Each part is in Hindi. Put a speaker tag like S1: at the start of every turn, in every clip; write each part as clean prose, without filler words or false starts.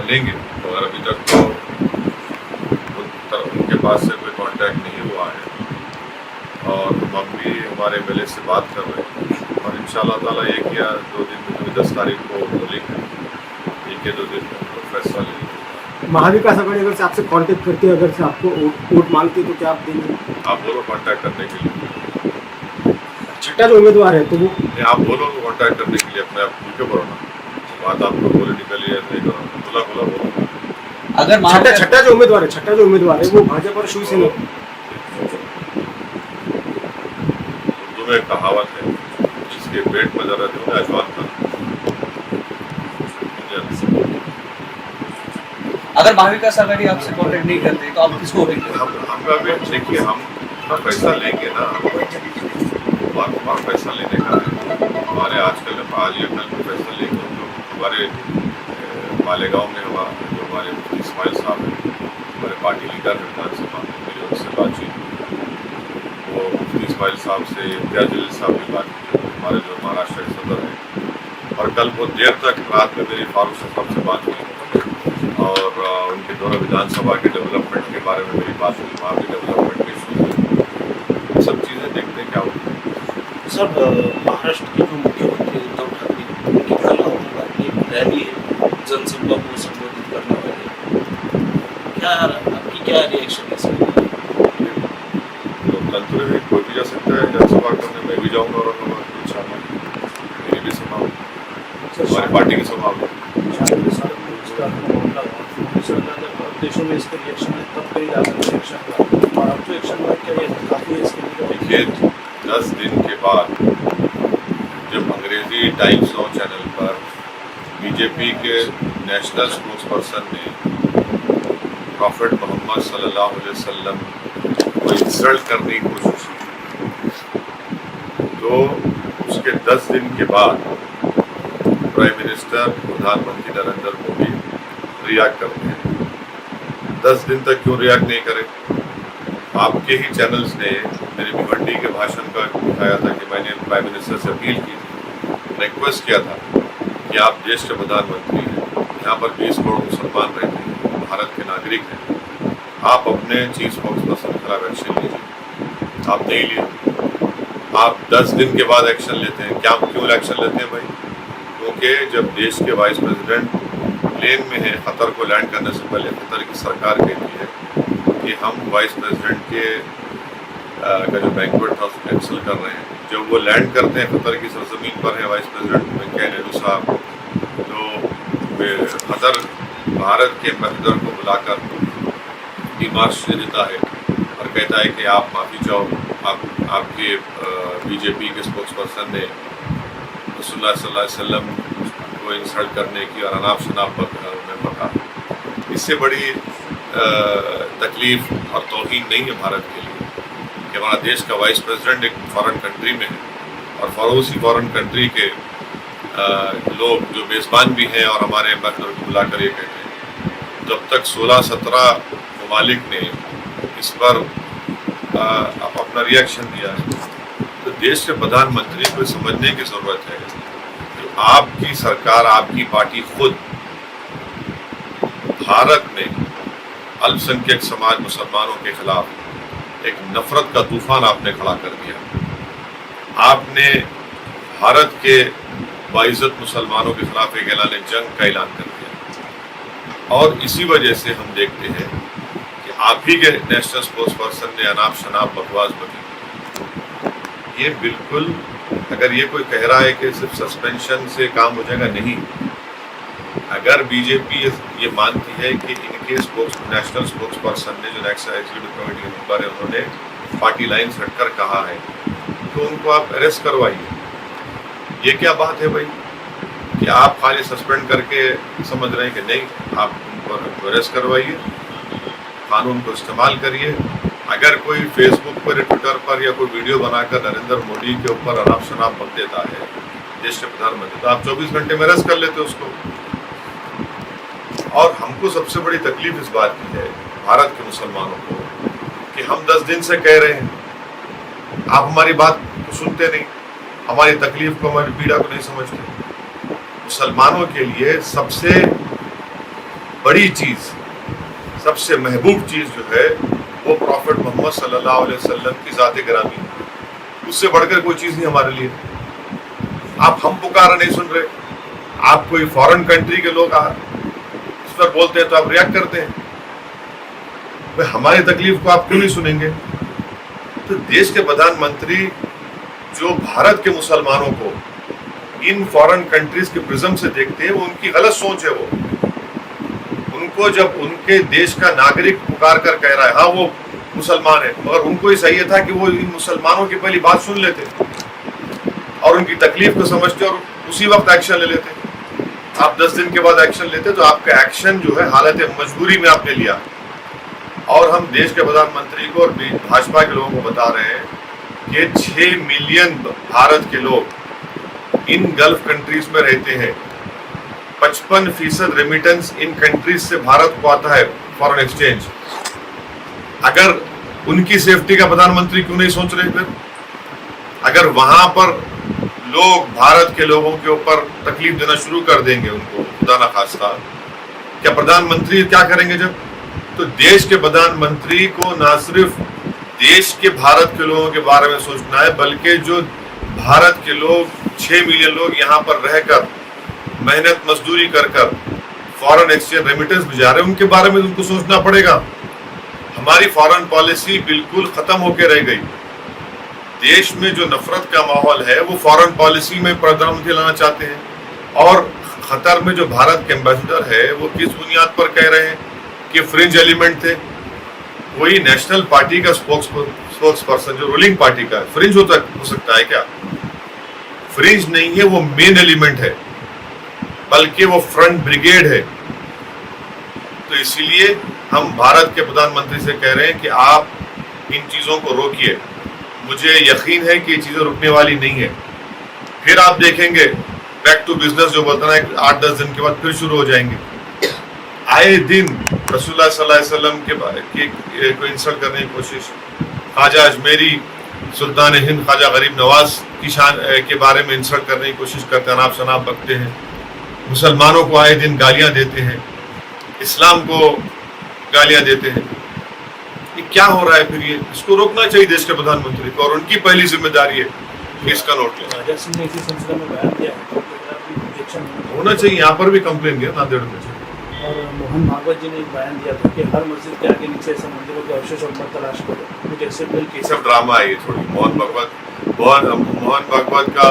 S1: लेंगे, और अभी तक तो उनके पास से कोई कांटेक्ट नहीं हुआ है। और हम भी हमारे MLA से बात कर रहे हैं, और इंशाअल्लाह ताला 1 या 2 दिन में, 10 तारीख को बोलेंगे, 1 या 2 दिन में उनको फैसला लेंगे।
S2: महाविकास आघाड़ी अगर से आपसे कांटेक्ट करती है, अगर से आपको वोट मांगती है, तो क्या आप देंगे?
S1: आप बोलो कांटेक्ट करने के लिए।
S2: छठा जो उम्मीदवार है तो वो
S1: आप बोलो उनको कांटेक्ट करने के लिए, अपने आप क्यों बोलो ना, बात आपको पॉलिटिकली नहीं करो, बोला बोलो।
S3: अगर
S2: छठा जो उम्मीदवार है वो भाजपा और शिवसेना।
S1: उर्दू में कहावत है, जिसके पेट में दर्द हो अजवान का।
S3: अगर महाविकास आघाड़ी आपसे कांटेक्ट नहीं करते तो आप किसको वोटिंग करेंगे?
S1: हम भी देखिए, हम पैसा लेंगे ना, बार पैसा लेने का है हमारे। आजकल आज या कल में पैसा लेंगे। जो हमारे मालेगांव में जो हमारे इस्माइल साहब हैं, हमारे पार्टी लीडर हैं विधानसभा में, मेरी उनसे बातचीत हुई। वो इस्माइल साहब से इम्तियाज जलील साहब ने बात की, हमारे जो महाराष्ट्र के सदर हैं। और कल बहुत देर तक रात में मेरी फारूक साहब से बात हुई, और उनके दोनों विधानसभा के डेवलपमेंट के बारे में मेरी बात हुई, वहाँ के डेवलपमेंट के इशू हुए। सब चीज़ें देखते हैं क्या होता है।
S4: सर, महाराष्ट्र के जो मुख्यमंत्री उद्धव ठाकरे, उनकी कल एक रैली है, जनसभा को संबोधित करने वाले, आपकी क्या रिएक्शन है इसमें?
S1: लोकतंत्र में कोई भी जा सकता है जनसभा करने, मैं भी जाऊँगा, और इंशाअल्लाह मेरी भी सभा होगी, हमारी पार्टी की सभा होगी।
S4: देशों में इसका रिएक्शन है, तब कहीं जाकर रिएक्शन हुआ, और अब तो एक्शन हुआ, क्या ये काफ़ी है इसके लिए?
S1: देखिए, 10 दिन के बाद जब अंग्रेजी टाइम्स 9 चैनल पर बीजेपी के नेशनल स्पोक्सपर्सन ने प्रॉफेट मोहम्मद सल्लल्लाहु अलैहि वसल्लम को इंसल्ट करने की कोशिश की, तो उसके 10 दिन के बाद प्राइम मिनिस्टर प्रधानमंत्री नरेंद्र मोदी रिएक्ट करते हैं। 10 दिन तक क्यों रिएक्ट नहीं करे? आपके ही चैनल्स ने मेरे भिवंडी के भाषण का दिखाया था कि मैंने प्राइम मिनिस्टर से अपील की थी, रिक्वेस्ट किया था कि आप देश के प्रधानमंत्री हैं, यहाँ पर 20 करोड़ मुसलमान रहते हैं, भारत के नागरिक हैं, आप अपने चीफ स्पोक्सपर्सन के खिलाफ एक्शन लीजिए। आप नहीं लिए, आप 10 दिन के बाद एक्शन लेते हैं। क्या क्यों एक्शन लेते हैं भाई? क्योंकि जब देश के वाइस प्रेसिडेंट प्लेन में है, खतर को लैंड करने से पहले खतर की सरकार कहती है कि हम वाइस प्रेसिडेंट के का जो बैंक्वेट हाउस कैंसिल कर रहे हैं। जब वो लैंड करते हैं, खतर की सरजमीन पर है वाइस प्रेसिडेंट वेंकैया नायडू साहब, तो खतर भारत के एम्बेसडर को बुलाकर डिमार्च देता है और कहता है कि आप माफ़ी चाहो, आपके बीजेपी के स्पोक्सपर्सन ने रसूलुल्लाह सल्लल्लाहु अलैहि वसल्लम को इंसल्ट करने की और अनाप शनाप में बता। इससे बड़ी तकलीफ और तौहीन नहीं है भारत के लिए कि हमारा देश का वाइस प्रेसिडेंट एक फॉरेन कंट्री में है, और उसी फॉरेन कंट्री के लोग जो मेज़बान भी हैं और हमारे एम्बेसडर को बुलाकर ये कहते हैं। जब तक 16-17 ममालिक ने इस पर अपना रिएक्शन दिया है, तो देश के प्रधानमंत्री को समझने की ज़रूरत है कि आपकी सरकार, आपकी पार्टी खुद भारत में अल्पसंख्यक समाज मुसलमानों के खिलाफ एक नफरत का तूफान आपने खड़ा कर दिया। आपने भारत के बाइज्जत मुसलमानों के खिलाफ एक ऐलान जंग का ऐलान कर दिया, और इसी वजह से हम देखते हैं कि आप ही के नेशनल स्पोक्सपर्सन ने अनाप शनाप बकवास बकी। ये बिल्कुल, अगर ये कोई कह रहा है कि सिर्फ सस्पेंशन से काम हो जाएगा, नहीं। अगर बीजेपी ये मानती है कि इनके नेशनल स्पोक्सपर्सन ने, जो नेक्स्ट एग्जीक्यूटिव कमेटी के मेंबर है, उन्होंने पार्टी लाइन हटकर कहा है, तो उनको आप अरेस्ट करवाइए। ये क्या बात है भाई कि आप खाली सस्पेंड करके समझ रहे हैं कि नहीं, आप उनको अरेस्ट करवाइए, कानून को इस्तेमाल करिए। अगर कोई फेसबुक पर या ट्विटर पर या कोई वीडियो बनाकर नरेंद्र मोदी के ऊपर अनाप शनाप बक देता है देश के प्रधानमंत्री, तो आप 24 घंटे में अरेस्ट कर लेते उसको। और हमको सबसे बड़ी तकलीफ इस बात की है भारत के मुसलमानों को कि हम 10 दिन से कह रहे हैं, आप हमारी बात को सुनते नहीं, हमारी तकलीफ को, हमारी पीड़ा को नहीं समझते। मुसलमानों के लिए सबसे बड़ी चीज, सबसे महबूब चीज जो है वो प्रॉफिट मोहम्मद सल्लल्लाहु अलैहि वसल्लम की ज़ात गिरामी है। उससे बढ़कर कोई चीज नहीं हमारे लिए। आप हम पुकारा नहीं सुन रहे, आप कोई फॉरेन कंट्री के लोग इस पर बोलते हैं तो आप रिएक्ट करते हैं। भाई हमारी तकलीफ को आप क्यों नहीं सुनेंगे? तो देश के प्रधानमंत्री जो भारत के मुसलमानों को इन फॉरेन कंट्रीज के प्रिज्म से देखते हैं, वो उनकी गलत सोच है। वो उनको जब उनके देश का नागरिक पुकार कर कह रहा है हाँ वो मुसलमान है, मगर उनको ही चाहिए था कि वो इन मुसलमानों की पहली बात सुन लेते और उनकी तकलीफ को समझते और उसी वक्त एक्शन ले लेते। आप 10 दिन के बाद एक्शन लेते तो आपका एक्शन जो है हालत मजबूरी में आपने लिया। और हम देश के प्रधानमंत्री को और भाजपा के लोगों को बता रहे हैं कि 6 मिलियन भारत के लोग इन गल्फ कंट्रीज में रहते हैं। 55% रेमिटेंस इन कंट्रीज से भारत को आता है, फॉरेन एक्सचेंज। अगर उनकी सेफ्टी का प्रधानमंत्री क्यों नहीं सोच रहे? फिर अगर वहां पर लोग भारत के लोगों के ऊपर तकलीफ देना शुरू कर देंगे, उनको खुदा ना खास्ता, क्या प्रधानमंत्री क्या करेंगे? जब तो देश के प्रधानमंत्री को ना सिर्फ देश के भारत के लोगों के बारे में सोचना है, बल्कि जो भारत के लोग 6 मिलियन लोग यहाँ पर रहकर मेहनत मजदूरी कर कर फॉरेन एक्सचेंज रेमिटेंस भिजा रहे हैं, उनके बारे में उनको सोचना पड़ेगा। हमारी फॉरेन पॉलिसी बिल्कुल खत्म होकर रह गई। देश में जो नफरत का माहौल है वो फॉरेन पॉलिसी में प्रधानमंत्री लाना चाहते हैं। और खतर में जो भारत के एम्बेसडर है वो किस बुनियाद पर कह रहे हैं कि फ्रिंज एलिमेंट थे? वही नेशनल पार्टी का स्पोक्स पर्सन जो रूलिंग पार्टी का है, फ्रिंज हो सकता है क्या? फ्रिंज नहीं है, वो मेन एलिमेंट है, बल्कि वो फ्रंट ब्रिगेड है। तो इसीलिए हम भारत के प्रधानमंत्री से कह रहे हैं कि आप इन चीजों को रोकिए। मुझे यकीन है कि ये चीजें रुकने वाली नहीं है। फिर आप देखेंगे बैक टू बिजनेस जो बोलता है 8-10 दिन के बाद फिर शुरू हो जाएंगे। आए दिन रसूलुल्लाह सल्लल्लाहु अलैहि वसल्लम के बारे को इंसल्ट करने की कोशिश, ख्वाजा अजमेरी, सुल्तान हिंद ख्वाजा गरीब नवाज की शान के बारे में इंसल्ट करने की कोशिश करते हैं, अनाप शनाप बकते हैं, मुसलमानों को आए दिन गालियां देते हैं, इस्लाम को गालियां देते हैं। ये क्या हो रहा है? फिर ये इसको रोकना चाहिए देश के प्रधानमंत्री को, और उनकी पहली जिम्मेदारी है कि इसका नोट लेना।
S4: राजा सिंह ने इसी सिलसिले में बयान दिया है तो एक्शन
S1: होना चाहिए। यहाँ पर भी कंप्लेन किया नांदेड़ में।
S4: और मोहन भागवत जी ने एक बयान दिया था कि हर मस्जिद के आगे नीचे ऐसे मंदिरों के अवशेष और मत तलाश करो, कुछ ऐसे बिल के
S1: सब ड्रामा है ये थोड़ी। मोहन भागवत का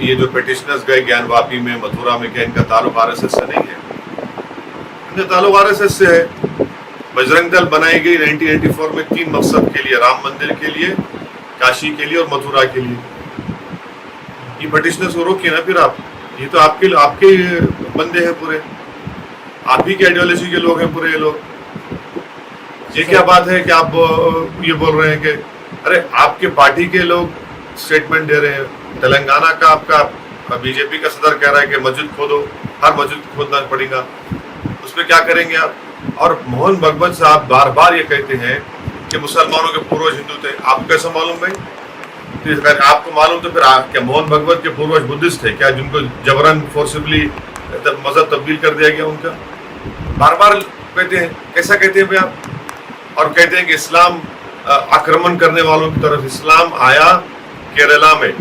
S1: ये जो पिटिशनर्स गए ज्ञानवापी में, मथुरा में, क्या इनका ताल्लुक आरएसएस से नहीं है? इनका ताल्लुक आरएसएस से है। बजरंग दल बनाई गई 1984 में 3 मकसद के लिए, राम मंदिर के लिए, काशी के लिए और मथुरा के लिए। ये पिटिशनर्स को रोकिए ना फिर आप। ये तो आपके बंदे हैं पूरे, आप ही के आइडियोलॉजी के लोग हैं पूरे ये लोग। ये क्या बात है कि आप ये बोल रहे हैं कि अरे आपके पार्टी के लोग स्टेटमेंट दे रहे हैं। तेलंगाना का आपका बीजेपी का सदर कह रहा है कि मस्जिद खोदो, हर मस्जिद खोदना पड़ेगा, उसमें क्या करेंगे आप? और मोहन भागवत साहब बार बार ये कहते हैं कि मुसलमानों के पूर्वज हिंदू थे। आपको कैसा मालूम भाई? तो अगर आपको मालूम तो फिर क्या मोहन भागवत के पूर्वज बुद्धिस्ट थे क्या, जिनको जबरन फोर्सिबली मजहब तब्दील कर दिया गया उनका? बार बार कहते हैं। कैसा कहते हैं भाई आप? और कहते हैं कि इस्लाम आक्रमण करने वालों की तरफ इस्लाम आया केरला में,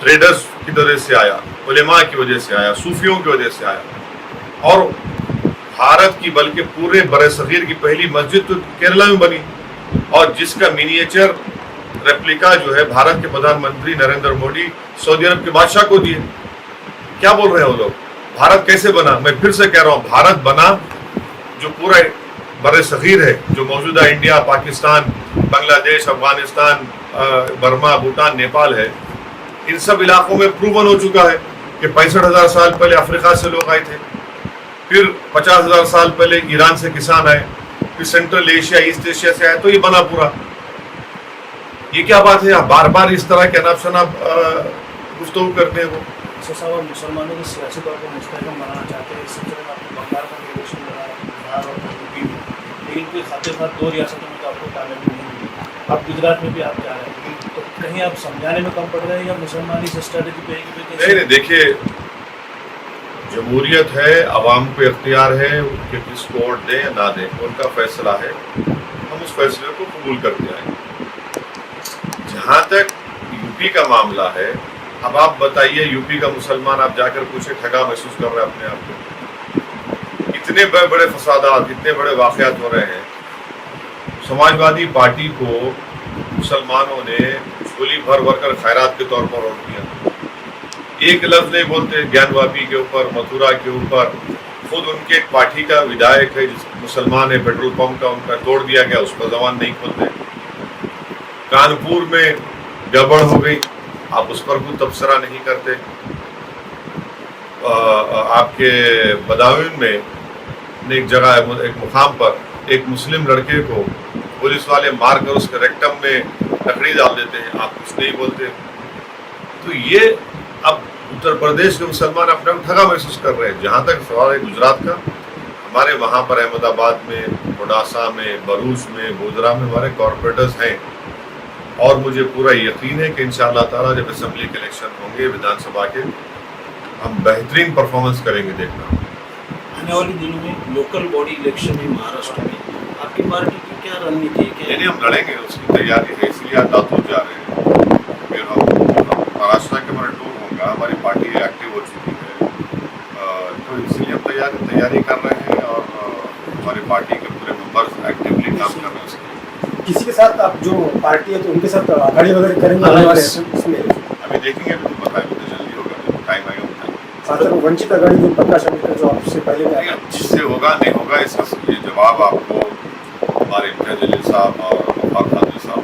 S1: ट्रेडर्स की वजह से आया, उलेमा की वजह से आया, सूफियों की वजह से आया। और भारत की बल्कि पूरे बरसगीर की पहली मस्जिद तो केरला में बनी, और जिसका मिनिएचर रेप्लिका जो है भारत के प्रधानमंत्री नरेंद्र मोदी सऊदी अरब के बादशाह को दिए। क्या बोल रहे हैं वो लोग? भारत कैसे बना? मैं फिर से कह रहा हूँ, भारत बना जो पूरा बरसगीर है, जो मौजूदा इंडिया, पाकिस्तान, बांग्लादेश, अफगानिस्तान, बर्मा, भूटान, नेपाल है, इन सब इलाकों में प्रूवन हो चुका है कि 65,000 साल पहले अफ्रीका से लोग आए थे, फिर 50,000 साल पहले ईरान से किसान आए, फिर सेंट्रल एशिया, ईस्ट एशिया से आए, तो ये बना पूरा। ये क्या बात है? आप बार बार इस तरह के अनाप शनाप गुफ्तगू करते हैं। वो
S4: साहब मुसलमानों को सियासी तौर पर मुस्तहकम बनाना चाहते हैं। इस सिलसिले में आपने बंगाल का निर्देशन लगा, बिहार और यूपी में, लेकिन कोई खाते साथ 2 रियासतों में तो आपको कामयाबी नहीं मिली। अब गुजरात में भी आप जा रहे हैं, तो कहीं आप समझाने में कम पड़ रहे हैं या मुसलमान इस स्ट्रेटेजी पे?
S1: नहीं, देखिए, जमहूरियत है, आवाम को इख्तियार है कि किसको वोट दें या ना दें, उनका फैसला है, हम उस फैसले को कबूल करते आए। जहाँ तक यूपी का मामला है, अब आप बताइए, यूपी का मुसलमान आप जाकर पूछे ठगा महसूस कर रहे हैं अपने आप को। इतने बड़े बड़े फसादात, इतने बड़े वाक़यात हो रहे हैं। समाजवादी पार्टी को मुसलमानों ने झोली भर भर कर खैरात के तौर पर वोट दिया। एक लफ्ज नहीं बोलते ज्ञानवापी के ऊपर, मथुरा के ऊपर। खुद उनके एक पार्टी का विधायक है जिस मुसलमान है, पेट्रोल पंप का उनका तोड़ दिया गया, उस पर जबान नहीं खोलते। कानपुर में गड़बड़ हो गई, आप उस पर कोई तबसरा नहीं करते। आपके बदायूं में एक जगह, एक मुकाम पर एक मुस्लिम लड़के को पुलिस वाले मारकर उसके रेक्टम में लकड़ी डाल देते हैं, आप कुछ नहीं बोलते। तो ये अब उत्तर प्रदेश के मुसलमान अपने आप ठगा महसूस कर रहे हैं। जहाँ तक सवाल है गुजरात का, हमारे वहाँ पर अहमदाबाद में, मोडासा में, भरूच में, गोधरा में हमारे कॉरपोरेटर्स हैं, और मुझे पूरा यकीन है कि इंशाअल्लाह ताला जब असेंबली के इलेक्शन होंगे, विधानसभा के, हम बेहतरीन परफॉर्मेंस करेंगे। देखना
S5: आने वाले दिनों में लोकल बॉडी इलेक्शन है महाराष्ट्र में, आपकी पार्टी की क्या रणनीति है?
S1: नहीं, हम लड़ेंगे, उसकी तैयारी है, इसलिए आज लातूर जा रहे हैं। फिर हम महाराष्ट्र के हमारा टूर होगा, हमारी पार्टी एक्टिव हो चुकी है, तो इसलिए हम तैयारी कर रहे हैं, और हमारी पार्टी के पूरे मेंबर्स एक्टिवली काम कर रहे हैं उसके।
S2: किसी के साथ आप जो पार्टी है तो उनके साथ आघाड़ी वगैरह करेंगे आने वाले इसमें?
S1: अभी देखेंगे, अभी तो बताएं, तो जल्दी होगा, टाइम आएगा बताएं।
S2: साथ में वंचित आघाड़ी जो प्रकाश आंबेडकर जो आपसे पहले में आया,
S1: जिससे होगा नहीं होगा, इसका ये जवाब आपको हमारे इम्तियाज जलील साहब और वफाक खान साहब